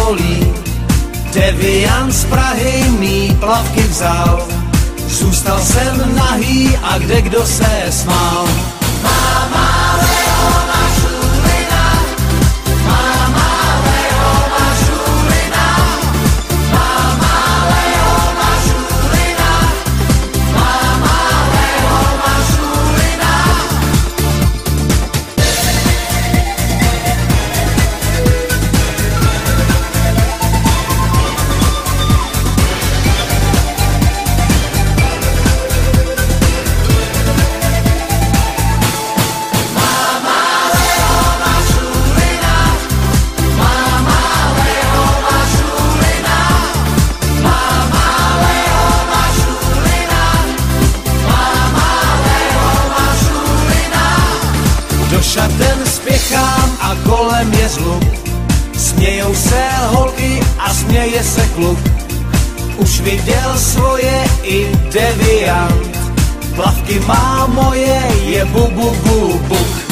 bolí. Deviant z Prahy mý plavky vzal. Zůstal jsem nahý a kde kdo se smál. Máma Leo, máš šulina, máma Leo, máš šulina, máma Leo, máš šulina, máma Leo, máš šulina. Do šaten spěchám a kolem je zluk. Smějou se holky a směje se kluk. Už viděl svoje i Deviant. Plavky má moje, je bu bu bu buk.